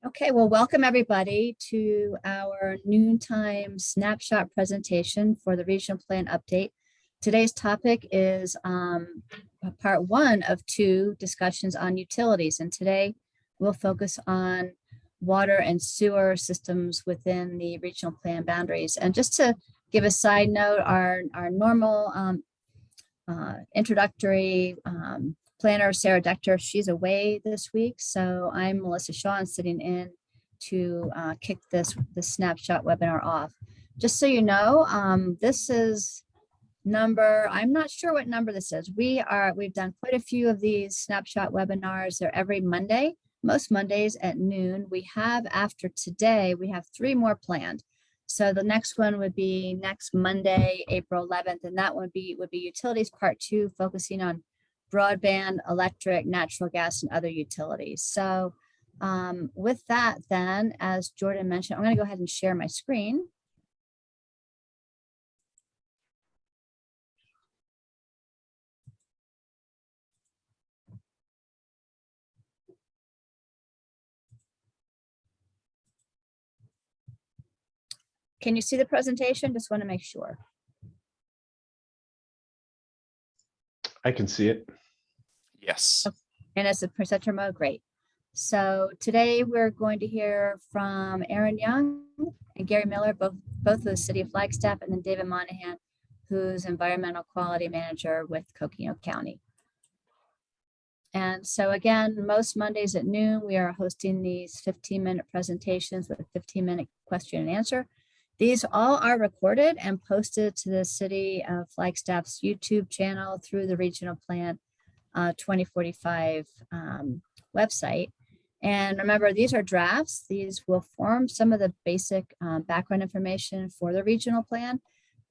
Okay, well, welcome everybody to our noontime snapshot presentation for the regional plan update. Today's topic is part one of two discussions on utilities, and today we'll focus on water and sewer systems within the regional plan boundaries. And just to give a side note, our normal introductory planner, Sarah Dector, she's away this week. So I'm Melissa Shaw and sitting in to kick this snapshot webinar off. Just so you know, this is number, I'm not sure what number this is. We've done quite a few of these snapshot webinars. They're every Monday, most Mondays at noon. We have, after today, we have 3 more planned. So the next one would be next Monday, April 11th, and that would be utilities part 2, focusing on broadband, electric, natural gas, and other utilities. So with that, then, as Jordan mentioned, I'm going to go ahead and share my screen. Can you see the presentation? Just want to make sure. I can see it. Yes. Okay. And it's a presenter mode, great. So today we're going to hear from Aaron Young and Gary Miller, both of the City of Flagstaff, and then David Monahan, who's Environmental Quality Manager with Coconino County. And so again, most Mondays at noon, we are hosting these 15-minute presentations with a 15-minute question and answer. These all are recorded and posted to the City of Flagstaff's YouTube channel through the Regional Plan 2045 website. And remember, these are drafts. These will form some of the basic background information for the regional plan,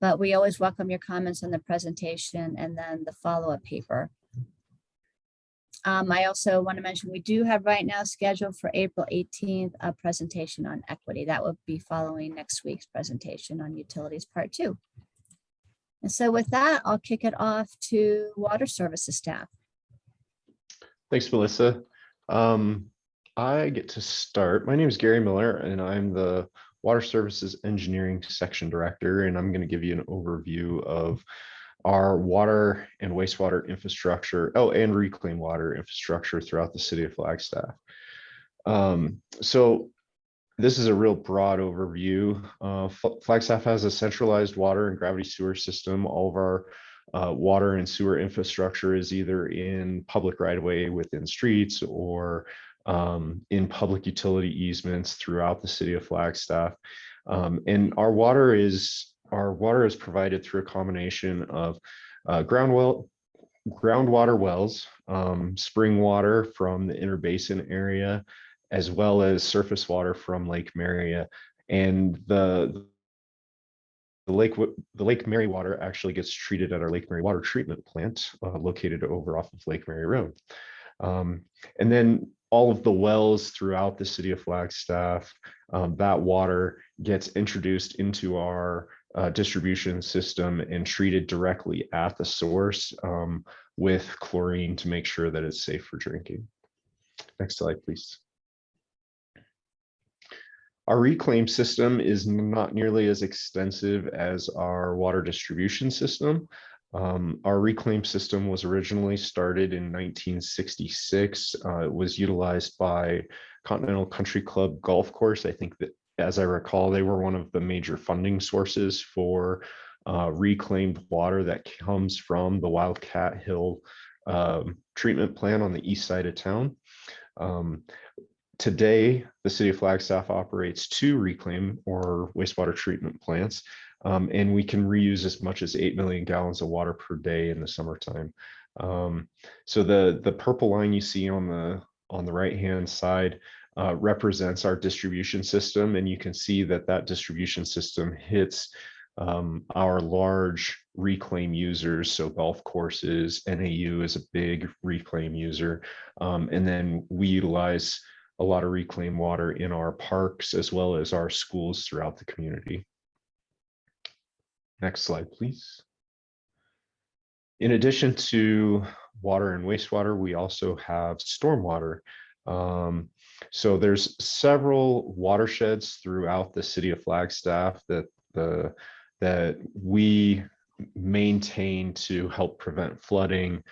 but we always welcome your comments on the presentation and then the follow-up paper. I also want to mention we do have right now scheduled for April 18th a presentation on equity. That will be following next week's presentation on utilities part 2. And so with that, I'll kick it off to water services staff. Thanks, Melissa. I get to start. My name is Gary Miller, and I'm the Water Services Engineering Section Director, and I'm going to give you an overview of our water and wastewater infrastructure, and reclaimed water infrastructure throughout the City of Flagstaff. So this is a real broad overview. Flagstaff has a centralized water and gravity sewer system. All of our water and sewer infrastructure is either in public right-of-way within streets or in public utility easements throughout the City of Flagstaff. And our water is provided through a combination of groundwater wells, spring water from the inner basin area, as well as surface water from Lake Maria. And the Lake Mary water actually gets treated at our Lake Mary water treatment plant located over off of Lake Mary Road. And then all of the wells throughout the City of Flagstaff, that water gets introduced into our distribution system and treated directly at the source with chlorine to make sure that it's safe for drinking. Next slide, please. Our reclaim system is not nearly as extensive as our water distribution system. Our reclaim system was originally started in 1966. It was utilized by Continental Country Club Golf Course. I think that, as I recall, they were one of the major funding sources for reclaimed water that comes from the Wildcat Hill treatment plant on the east side of town. Today, the City of Flagstaff operates 2 reclaim or wastewater treatment plants, and we can reuse as much as 8 million gallons of water per day in the summertime. So the purple line you see on the right-hand side represents our distribution system, and you can see that distribution system hits our large reclaim users. So golf courses, NAU is a big reclaim user, and then we utilize a lot of reclaimed water in our parks as well as our schools throughout the community. Next slide, please. In addition to water and wastewater, we also have stormwater. So there's several watersheds throughout the city of Flagstaff that we maintain to help prevent flooding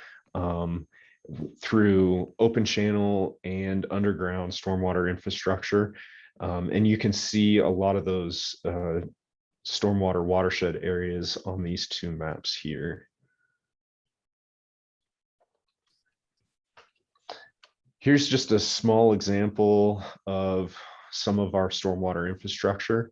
through open channel and underground stormwater infrastructure. And you can see a lot of those stormwater watershed areas on these two maps here. Here's just a small example of some of our stormwater infrastructure.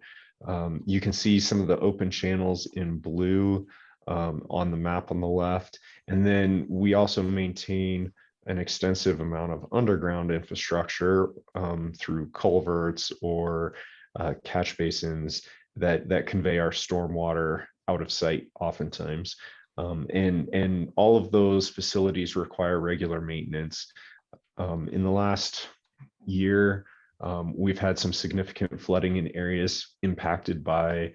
You can see some of the open channels in blue on the map on the left. And then we also maintain an extensive amount of underground infrastructure through culverts or catch basins that convey our stormwater out of sight oftentimes. And all of those facilities require regular maintenance. In the last year, we've had some significant flooding in areas impacted by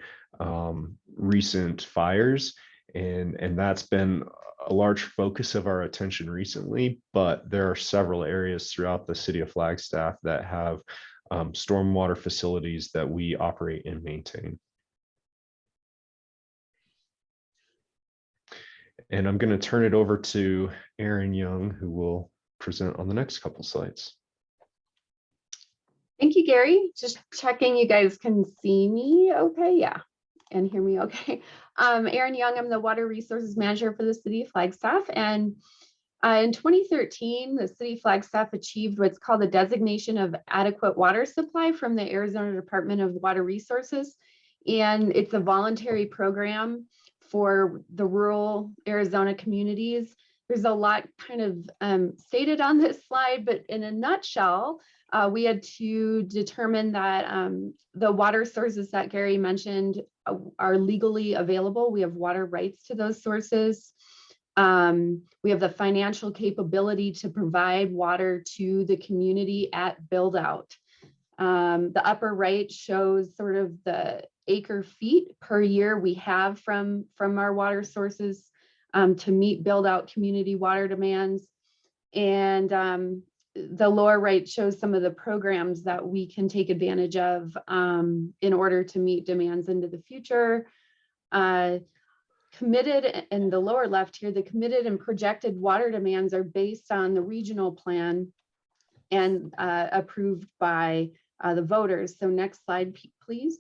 recent fires, and that's been a large focus of our attention recently. But there are several areas throughout the city of Flagstaff that have stormwater facilities that we operate and maintain. And I'm going to turn it over to Aaron Young, who will present on the next couple slides. Thank you, Gary. Just checking you guys can see me okay. Yeah, and hear me okay. Erin Young, I'm the Water Resources Manager for the City of Flagstaff. And in 2013, the City of Flagstaff achieved what's called the designation of adequate water supply from the Arizona Department of Water Resources. And it's a voluntary program for the rural Arizona communities. There's a lot kind of stated on this slide, but in a nutshell, we had to determine that the water sources that Gary mentioned are legally available. We have water rights to those sources. We have the financial capability to provide water to the community at build out. The upper right shows sort of the acre feet per year we have from our water sources to meet build out community water demands. And the lower right shows some of the programs that we can take advantage of in order to meet demands into the future. Committed in the lower left here, the committed and projected water demands are based on the regional plan and approved by the voters. So next slide, please.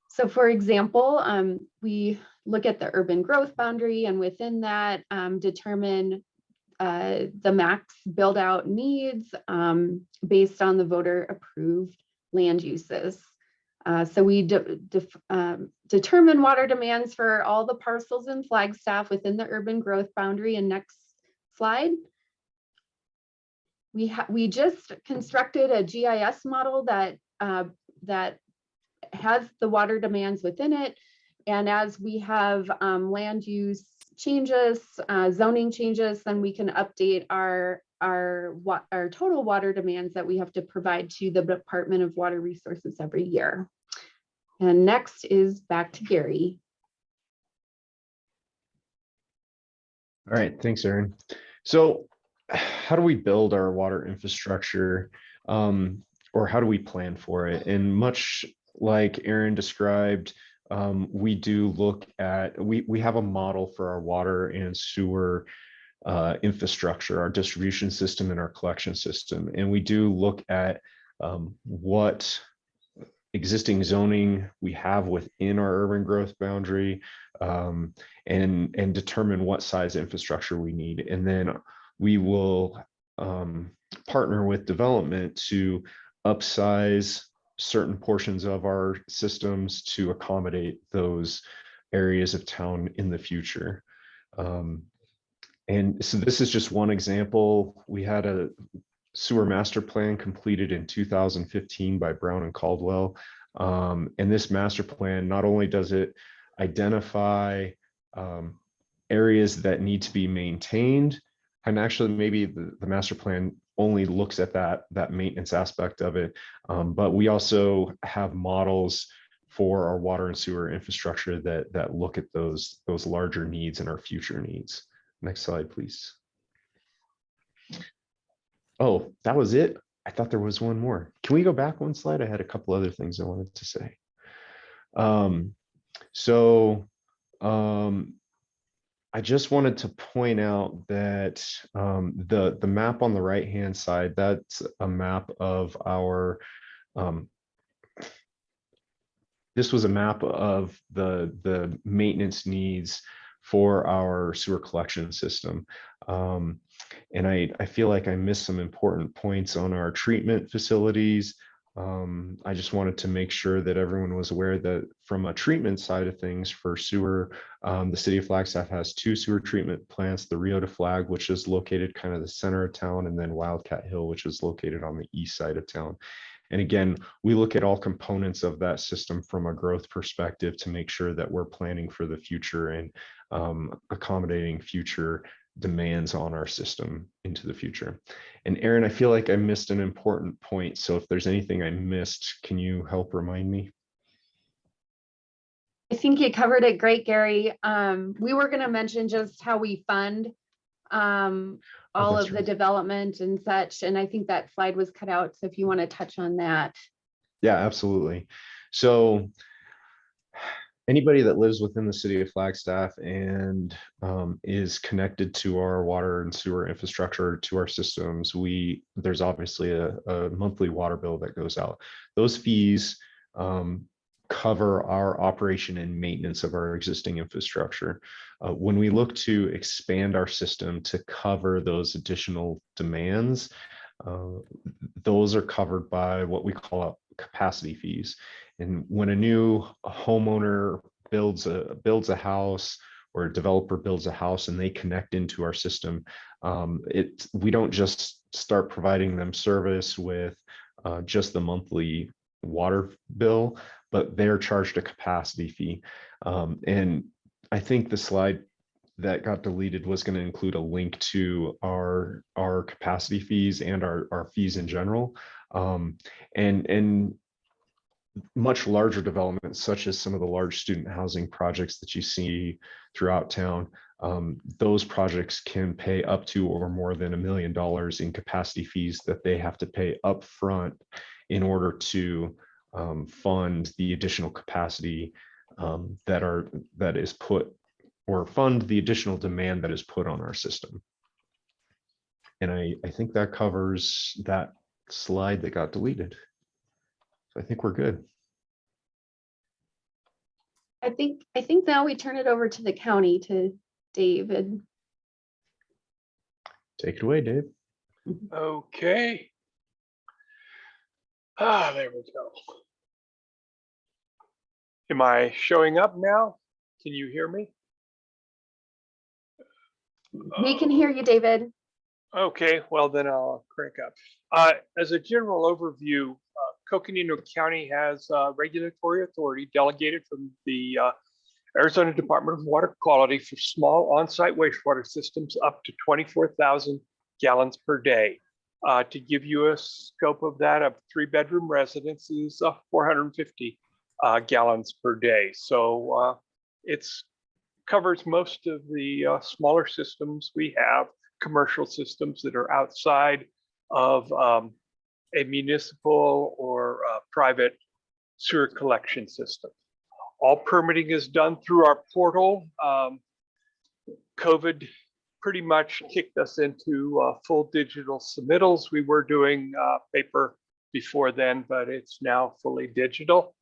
So for example, we look at the urban growth boundary and within that determine the max build out needs based on the voter approved land uses. So we determine water demands for all the parcels in Flagstaff within the urban growth boundary. And next slide. We just constructed a GIS model that has the water demands within it. And as we have land use changes, zoning changes, then we can update our total water demands that we have to provide to the Department of Water Resources every year. And next is back to Gary. All right, thanks, Erin. So how do we build our water infrastructure or how do we plan for it? And much like Erin described, we do look at, we have a model for our water and sewer infrastructure, our distribution system and our collection system. And we do look at what existing zoning we have within our urban growth boundary and determine what size infrastructure we need. And then we will partner with development to upsize certain portions of our systems to accommodate those areas of town in the future. And so this is just one example. We had a sewer master plan completed in 2015 by Brown and Caldwell. And this master plan, not only does it identify areas that need to be maintained, and actually maybe the master plan only looks at that maintenance aspect of it, but we also have models for our water and sewer infrastructure that look at those larger needs and our future needs. Next slide, please. Oh, that was it? I thought there was one more. Can we go back one slide? I had a couple other things I wanted to say. Um, so I just wanted to point out that the map on the right-hand side, that's a map of our, this was a map of the maintenance needs for our sewer collection system. And I feel like I missed some important points on our treatment facilities. I just wanted to make sure that everyone was aware that from a treatment side of things for sewer, the city of Flagstaff has 2 sewer treatment plants, the Rio de Flag, which is located kind of the center of town, and then Wildcat Hill, which is located on the east side of town. And again, we look at all components of that system from a growth perspective to make sure that we're planning for the future and accommodating future demands on our system into the future. And Aaron, I feel like I missed an important point. So if there's anything I missed, can you help remind me? I think you covered it great, Gary. We were going to mention just how we fund all that's of the right. development and such. And I think that slide was cut out. So if you want to touch on that. Yeah, absolutely. So anybody that lives within the city of Flagstaff and is connected to our water and sewer infrastructure, to our systems, there's obviously a monthly water bill that goes out. Those fees cover our operation and maintenance of our existing infrastructure. When we look to expand our system to cover those additional demands, those are covered by what we call capacity fees. And when a new homeowner builds a house, or a developer builds a house and they connect into our system, we don't just start providing them service with just the monthly water bill, but they're charged a capacity fee. And I think the slide that got deleted was going to include a link to our capacity fees and our fees in general. And much larger developments, such as some of the large student housing projects that you see throughout town, those projects can pay up to or more than $1 million in capacity fees that they have to pay up front in order to fund the additional capacity that is put, or fund the additional demand that is put on our system. And I think that covers that slide that got deleted. So I think we're good. I think now we turn it over to the county, to David. Take it away, Dave. Okay. There we go. Am I showing up now? Can you hear me? We can hear you, David. Okay, well then I'll crank up. As a general overview, Coconino County has regulatory authority delegated from the Arizona Department of Water Quality for small on-site wastewater systems up to 24,000 gallons per day. To give you a scope of that, a 3-bedroom residence is 450 gallons per day. So it's covers most of the smaller systems we have, commercial systems that are outside of a municipal or private sewer collection system. All permitting is done through our portal. COVID pretty much kicked us into full digital submittals. We were doing paper before then, but it's now fully digital.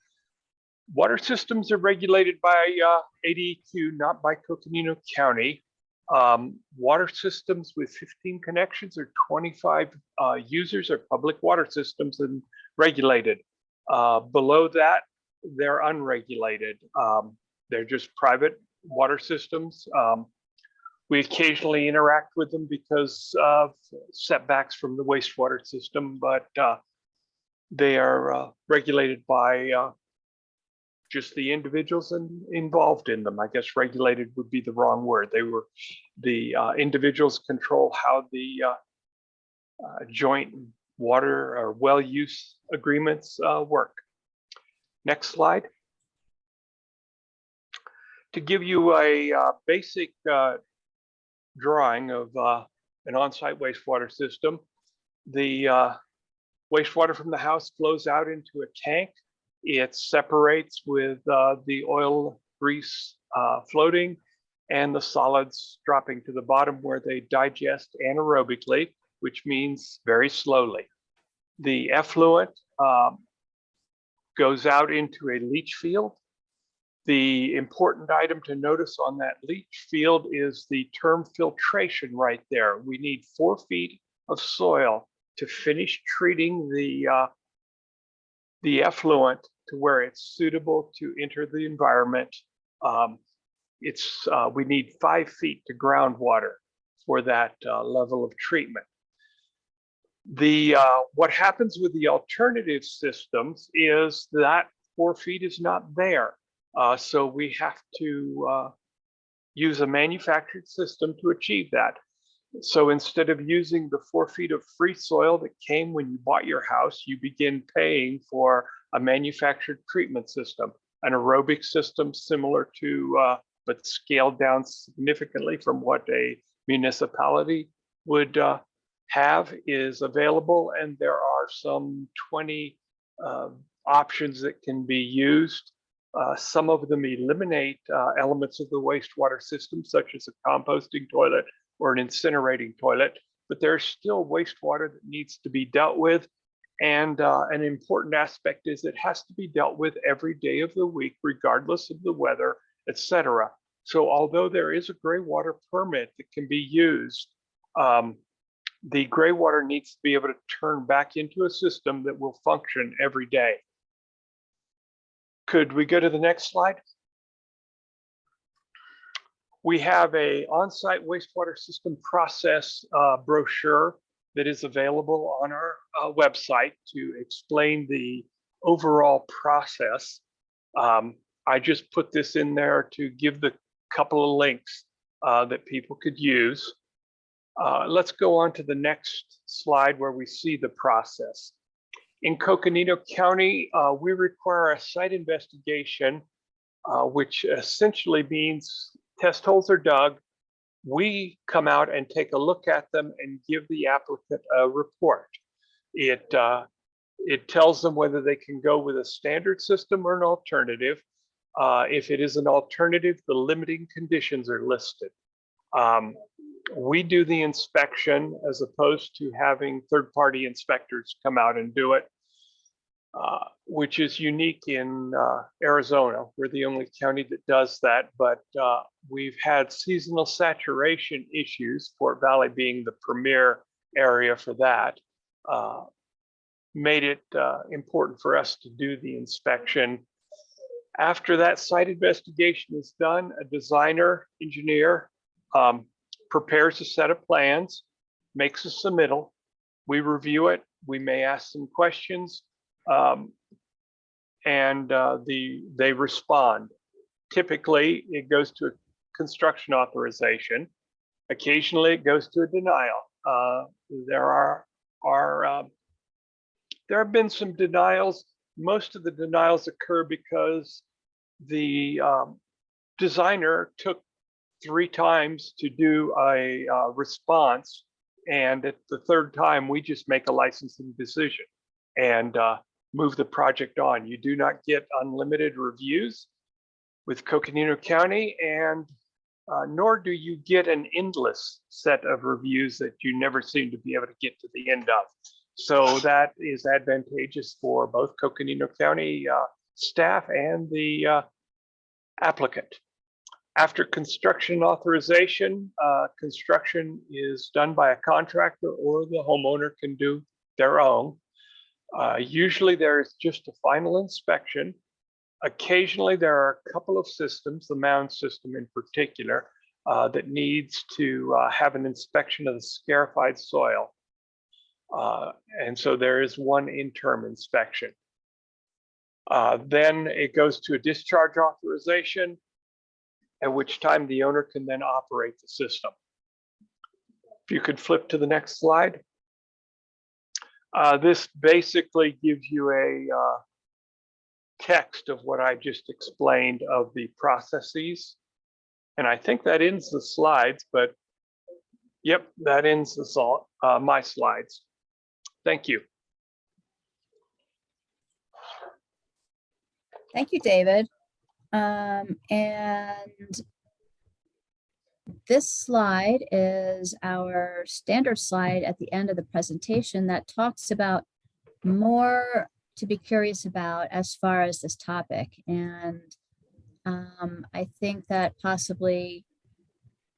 Water systems are regulated by ADEQ, not by Coconino County. Water systems with 15 connections or 25 users are public water systems and regulated. Below that, they're unregulated. They're just private water systems. We occasionally interact with them because of setbacks from the wastewater system, but they are regulated by just the individuals involved in them. I guess regulated would be the wrong word. The individuals control how the joint water or well use agreements work. Next slide. To give you a basic drawing of an on-site wastewater system, The wastewater from the house flows out into a tank. It separates with the oil, grease floating, and the solids dropping to the bottom where they digest anaerobically, which means very slowly. The effluent goes out into a leach field. The important item to notice on that leach field is the term filtration right there. We need 4 feet of soil to finish treating the effluent to where it's suitable to enter the environment. We need 5 feet to groundwater for that level of treatment. What happens with the alternative systems is that 4 feet is not there. So we have to use a manufactured system to achieve that. So instead of using the 4 feet of free soil that came when you bought your house, you begin paying for a manufactured treatment system, an aerobic system similar to, but scaled down significantly from what a municipality would have is available. And there are some 20 options that can be used. Some of them eliminate elements of the wastewater system, such as a composting toilet or an incinerating toilet, but there's still wastewater that needs to be dealt with. And an important aspect is it has to be dealt with every day of the week, regardless of the weather, etc. So although there is a gray water permit that can be used, the gray water needs to be able to turn back into a system that will function every day. Could we go to the next slide? We have a on-site wastewater system process brochure that is available on our website to explain the overall process. I just put this in there to give the couple of links that people could use. Let's go on to the next slide where we see the process. In Coconino County, we require a site investigation, which essentially means test holes are dug. We come out and take a look at them and give the applicant a report. It tells them whether they can go with a standard system or an alternative. If it is an alternative, the limiting conditions are listed. We do the inspection as opposed to having third-party inspectors come out and do it, which is unique in Arizona. We're the only county that does that, but we've had seasonal saturation issues, Fort Valley being the premier area for that, made it important for us to do the inspection. After that site investigation is done, a designer, engineer, prepares a set of plans, makes a submittal. We review it. We may ask some questions, and they respond. Typically, it goes to a construction authorization. Occasionally, it goes to a denial. There have been some denials. Most of the denials occur because the designer took 3 times to do a response, and at the 3rd time we just make a licensing decision and move the project on. You do not get unlimited reviews with Coconino County, and nor do you get an endless set of reviews that you never seem to be able to get to the end of. So that is advantageous for both Coconino County staff and the applicant. After construction authorization, construction is done by a contractor or the homeowner can do their own. Usually there is just a final inspection. Occasionally there are a couple of systems, the mound system in particular, that needs to have an inspection of the scarified soil. And so there is one interim inspection. Then it goes to a discharge authorization, at which time the owner can then operate the system. If you could flip to the next slide. This basically gives you a text of what I just explained of the processes. And I think that ends the slides, but yep, that ends my slides. Thank you. Thank you, David. And this slide is our standard slide at the end of the presentation that talks about more to be curious about as far as this topic. And I think that possibly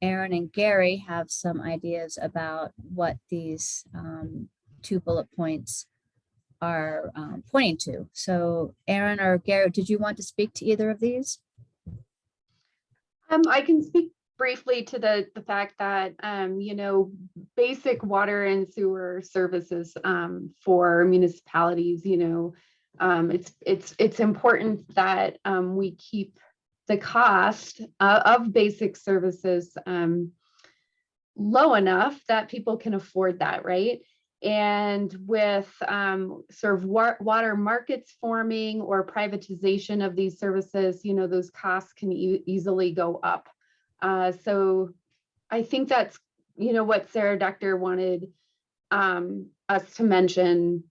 Aaron and Gary have some ideas about what these 2 bullet points are pointing to. So Aaron or Gary, did you want to speak to either of these? I can speak briefly to the fact that, you know, basic water and sewer services for municipalities, you know, it's important that we keep the cost of basic services low enough that people can afford that, right? And with sort of water markets forming or privatization of these services, you know, those costs can easily go up. So I think that's, you know, what Sarah Doctor wanted us to mention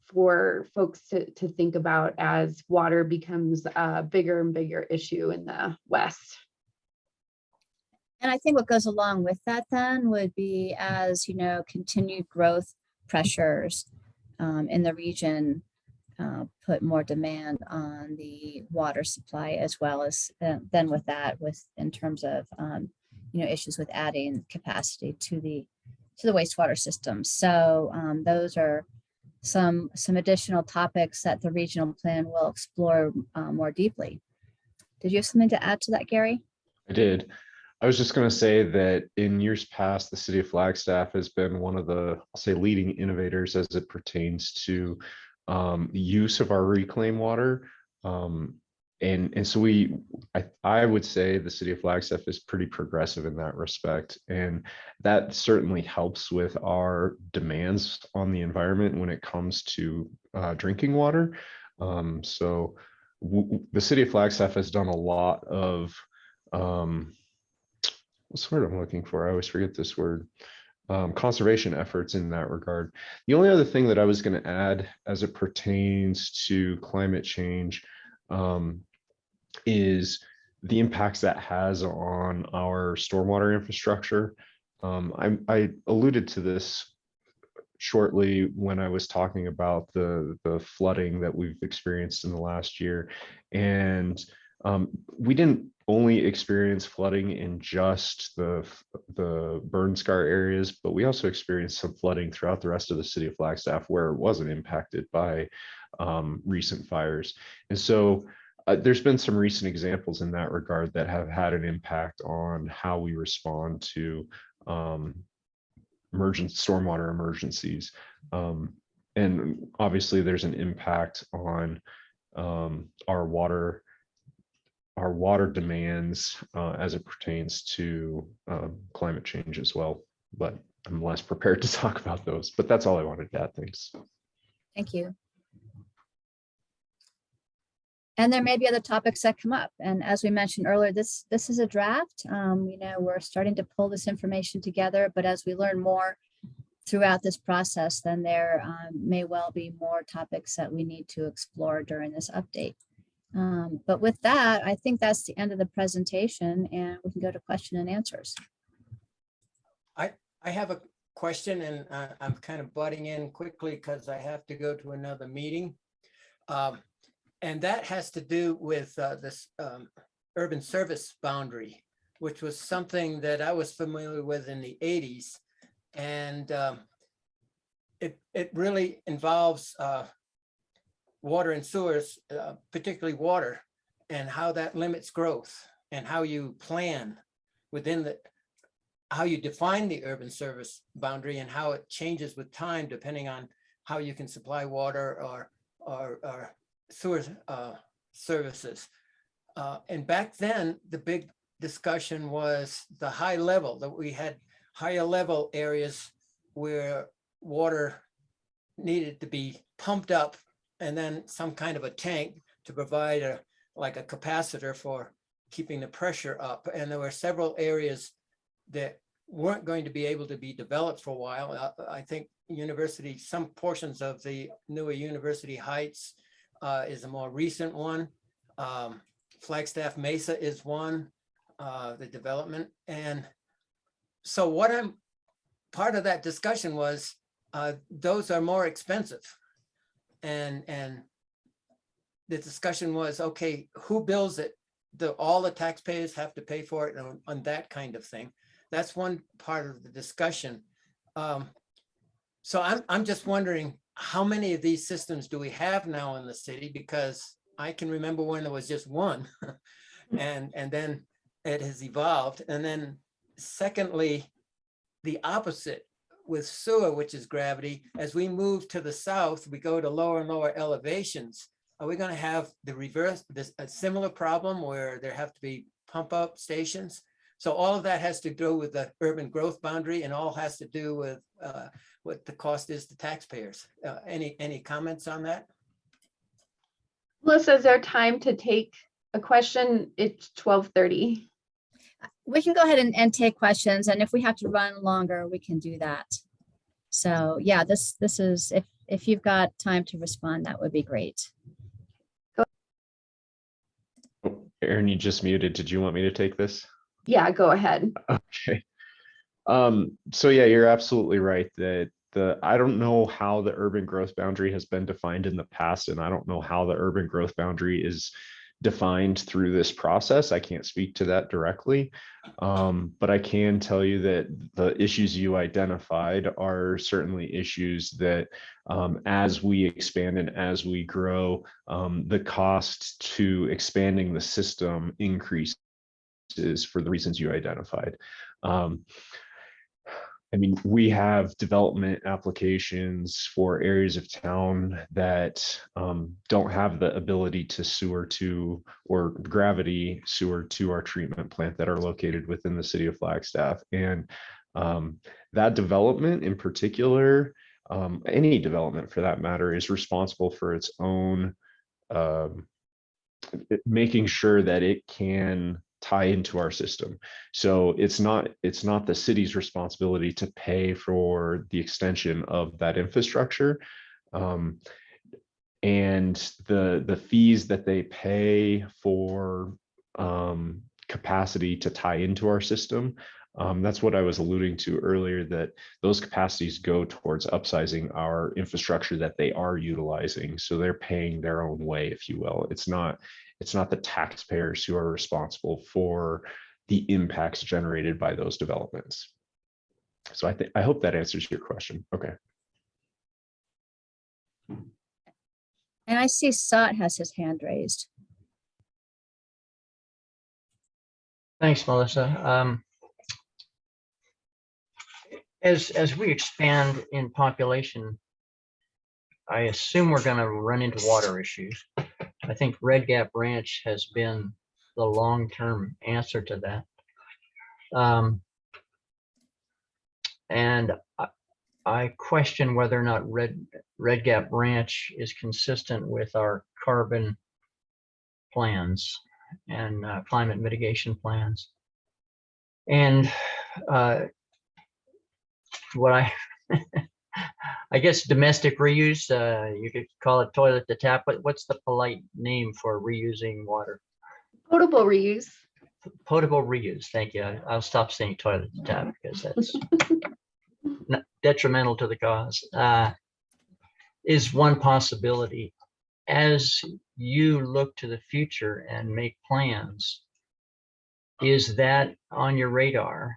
for folks to think about as water becomes a bigger and bigger issue in the West. And I think what goes along with that then would be, as you know, continued growth pressures in the region put more demand on the water supply, as well as then with that, in terms of you know, issues with adding capacity to the wastewater system. So those are some additional topics that the regional plan will explore more deeply. Did you have something to add to that, Gary? I did. I was just going to say that in years past, the city of Flagstaff has been one of the, I'll say, leading innovators as it pertains to the use of our reclaimed water. And so I would say the city of Flagstaff is pretty progressive in that respect. And that certainly helps with our demands on the environment when it comes to drinking water. So the city of Flagstaff has done a lot of, what's the word I'm looking for? I always forget this word. Conservation efforts in that regard. The only other thing that I was going to add as it pertains to climate change is the impacts that has on our stormwater infrastructure. I alluded to this shortly when I was talking about the flooding that we've experienced in the last year. And we didn't only experience flooding in just the burn scar areas, but we also experienced some flooding throughout the rest of the city of Flagstaff where it wasn't impacted by recent fires. And so there's been some recent examples in that regard that have had an impact on how we respond to stormwater emergencies. And obviously there's an impact on our water demands as it pertains to climate change as well. But I'm less prepared to talk about those, but that's all I wanted to add. Thanks. Thank you. And there may be other topics that come up. And as we mentioned earlier, this is a draft. You know, we're starting to pull this information together, but as we learn more throughout this process, then there may well be more topics that we need to explore during this update. But with that, I think that's the end of the presentation, and we can go to question and answers. I have a question, and I'm kind of butting in quickly because I have to go to another meeting. And that has to do with this urban service boundary, which was something that I was familiar with in the 80s. And it really involves water and sewers, particularly water, and how that limits growth and how you plan within how you define the urban service boundary and how it changes with time, depending on how you can supply water or sewer services. And back then, the big discussion was the high level, that we had higher level areas where water needed to be pumped up and then some kind of a tank to provide like a capacitor for keeping the pressure up. And there were several areas that weren't going to be able to be developed for a while. I think some portions of the newer University Heights is a more recent one. Flagstaff Mesa is one, the development. And so part of that discussion was those are more expensive. And the discussion was, okay, who bills it? All the taxpayers have to pay for it on that kind of thing. That's one part of the discussion. So I'm just wondering, how many of these systems do we have now in the city? Because I can remember when there was just one, and then it has evolved. And then secondly, the opposite with sewer, which is gravity. As we move to the south, we go to lower and lower elevations. Are we going to have the reverse, a similar problem where there have to be pump up stations? So all of that has to do with the urban growth boundary, and all has to do with what the cost is to taxpayers. Any comments on that? Melissa, is there time to take a question? It's 12:30. We can go ahead and take questions, and if we have to run longer, we can do that. So yeah, this is, if you've got time to respond, that would be great. Aaron, you just muted. Did you want me to take this? Yeah, go ahead. Okay. So yeah, you're absolutely right that I don't know how the urban growth boundary has been defined in the past, and I don't know how the urban growth boundary is defined through this process. I can't speak to that directly, but I can tell you that the issues you identified are certainly issues that as we expand and as we grow, the cost to expanding the system increases for the reasons you identified. I mean, we have development applications for areas of town that don't have the ability to sewer to, or gravity sewer to our treatment plant that are located within the city of Flagstaff. And that development in particular, any development for that matter, is responsible for its own making sure that it can tie into our system. So it's not the city's responsibility to pay for the extension of that infrastructure. And the fees that they pay for capacity to tie into our system, that's what I was alluding to earlier, that those capacities go towards upsizing our infrastructure that they are utilizing. So they're paying their own way, if you will. It's not the taxpayers who are responsible for the impacts generated by those developments. So I hope that answers your question. Okay. And I see Sot has his hand raised. Thanks, Melissa. As we expand in population, I assume we're going to run into water issues. I think Red Gap Ranch has been the long-term answer to that. And I question whether or not Red Gap Ranch is consistent with our carbon plans and climate mitigation plans. And what I guess domestic reuse, you could call it toilet to tap, but what's the polite name for reusing water? Potable reuse. Potable reuse, thank you. I'll stop saying toilet to tap because that's detrimental to the cause. Is one possibility. As you look to the future and make plans, is that on your radar?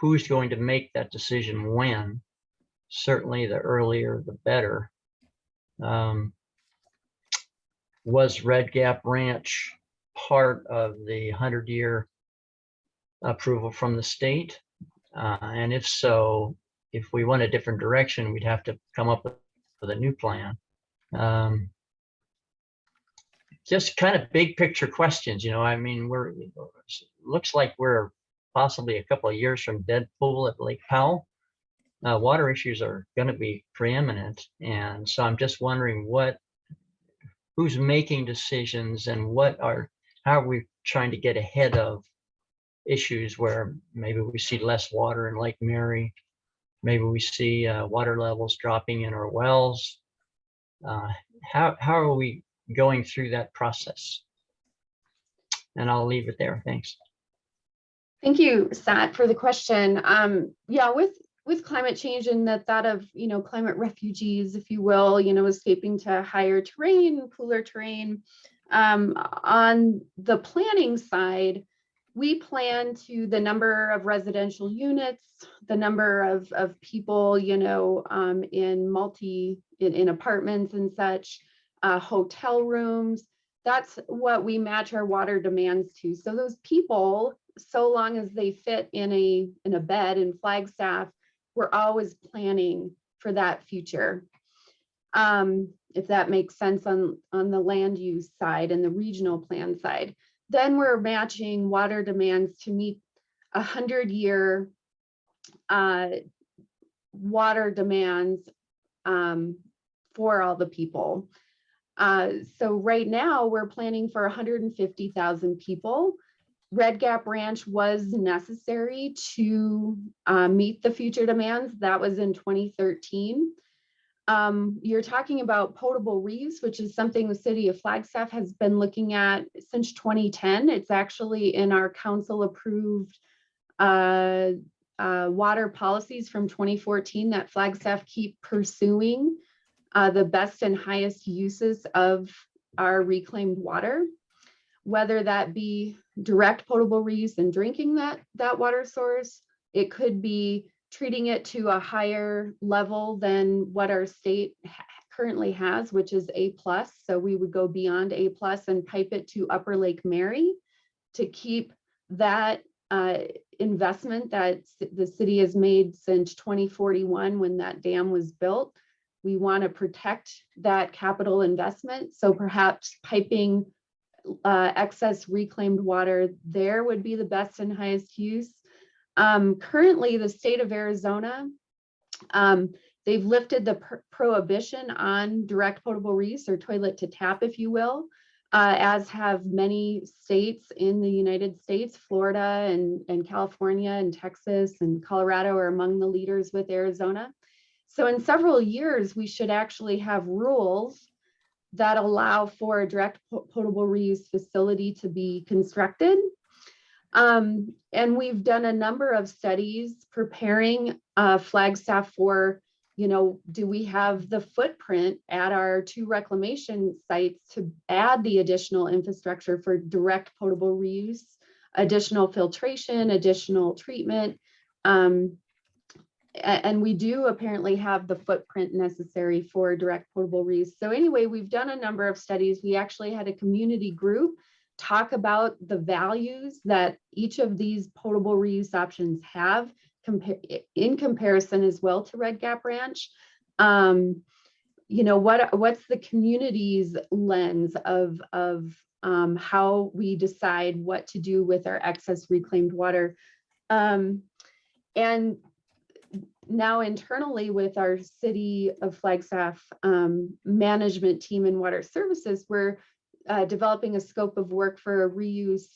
Who's going to make that decision when? Certainly the earlier, the better. Was Red Gap Ranch part of the 100-year approval from the state? And if so, if we went a different direction, we'd have to come up with a new plan. Just kind of big picture questions, you know. I mean, looks like we're possibly a couple of years from dead pool at Lake Powell. Water issues are going to be preeminent, and so I'm just wondering who's making decisions and how are we trying to get ahead of issues where maybe we see less water in Lake Mary, maybe we see water levels dropping in our wells. How are we going through that process? And I'll leave it there. Thanks. Thank you, Sat, for the question. Yeah, with climate change and the thought of, climate refugees, if you will, escaping to higher terrain, cooler terrain. On the planning side, we plan to the number of residential units, the number of people, in apartments and such, hotel rooms. That's what we match our water demands to. So those people, so long as they fit in a bed in Flagstaff, we're always planning for that future. If that makes sense on the land use side and the regional plan side. Then we're matching water demands to meet 100-year water demands for all the people. So right now we're planning for 150,000 people. Red Gap Ranch was necessary to meet the future demands. That was in 2013. You're talking about potable reuse, which is something the city of Flagstaff has been looking at since 2010. It's actually in our council approved water policies from 2014 that Flagstaff keep pursuing the best and highest uses of our reclaimed water, whether that be direct potable reuse and drinking that water source. It could be treating it to a higher level than what our state currently has, which is A+. So we would go beyond A+ and pipe it to Upper Lake Mary to keep that investment that the city has made since 2041 when that dam was built. We want to protect that capital investment. So perhaps piping excess reclaimed water there would be the best and highest use. Currently, the state of Arizona, they've lifted the prohibition on direct potable reuse, or toilet to tap, if you will, as have many states in the United States. Florida and California and Texas and Colorado are among the leaders with Arizona. So in several years, we should actually have rules that allow for a direct potable reuse facility to be constructed. And we've done a number of studies preparing Flagstaff for, do we have the footprint at our 2 reclamation sites to add the additional infrastructure for direct potable reuse, additional filtration, additional treatment. And we do apparently have the footprint necessary for direct potable reuse. So anyway, we've done a number of studies. We actually had a community group talk about the values that each of these potable reuse options have in comparison as well to Red Gap Ranch. What's the community's lens of how we decide what to do with our excess reclaimed water. And now internally with our City of Flagstaff management team and water services, we're developing a scope of work for a reuse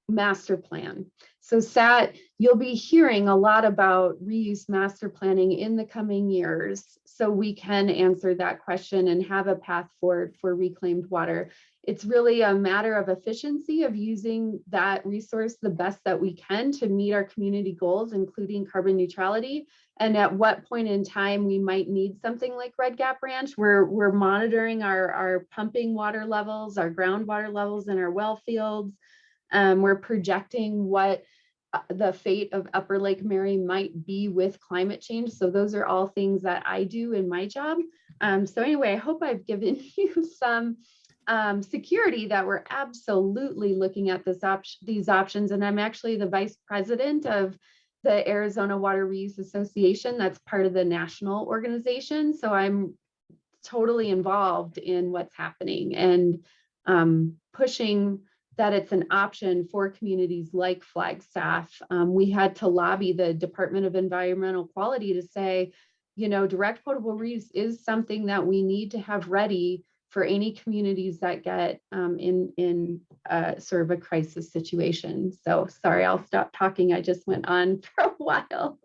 master plan. So Sat, you'll be hearing a lot about reuse master planning in the coming years, so we can answer that question and have a path forward for reclaimed water. It's really a matter of efficiency of using that resource the best that we can to meet our community goals, including carbon neutrality. And at what point in time we might need something like Red Gap Ranch. We're monitoring our pumping water levels, our groundwater levels in our well fields. We're projecting what the fate of Upper Lake Mary might be with climate change. So those are all things that I do in my job. So anyway, I hope I've given you some security that we're absolutely looking at these options. And I'm actually the vice president of the Arizona Water Reuse Association. That's part of the national organization. So I'm totally involved in what's happening and pushing that it's an option for communities like Flagstaff. We had to lobby the Department of Environmental Quality to say, direct potable reuse is something that we need to have ready for any communities that get in sort of a crisis situation. So sorry, I'll stop talking. I just went on for a while.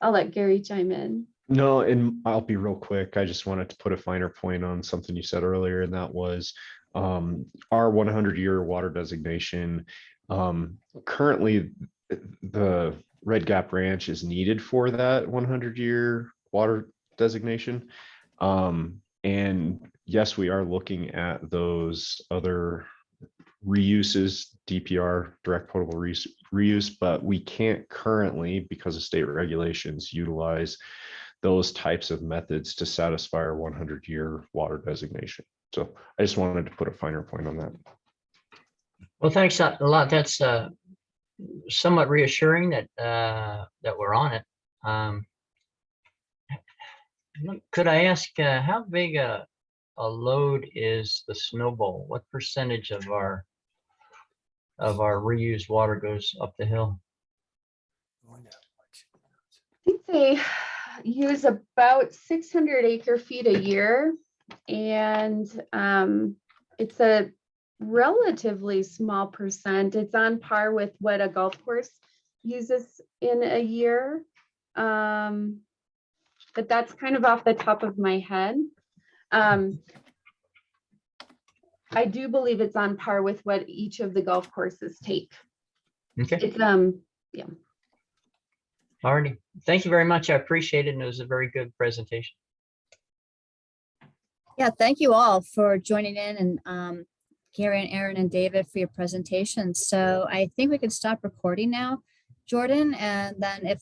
I'll let Gary chime in. No, and I'll be real quick. I just wanted to put a finer point on something you said earlier, and that was our 100-year water designation. Currently, the Red Gap Ranch is needed for that 100-year water designation. And yes, we are looking at those other reuses, DPR, direct potable reuse, but we can't currently, because of state regulations, utilize those types of methods to satisfy our 100-year water designation. So I just wanted to put a finer point on that. Well, thanks a lot. That's somewhat reassuring that that we're on it. Could I ask how big a load is the snowball? What percentage of our reused water goes up the hill? I think they use about 600 acre feet a year, and it's a relatively small percent. It's on par with what a golf course uses in a year. But that's kind of off the top of my head. I do believe it's on par with what each of the golf courses take. Okay. It's yeah. Alrighty. Thank you very much. I appreciate it. And it was a very good presentation. Yeah, thank you all for joining in, and Gary and Aaron and David for your presentations. So I think we can stop recording now, Jordan, and then if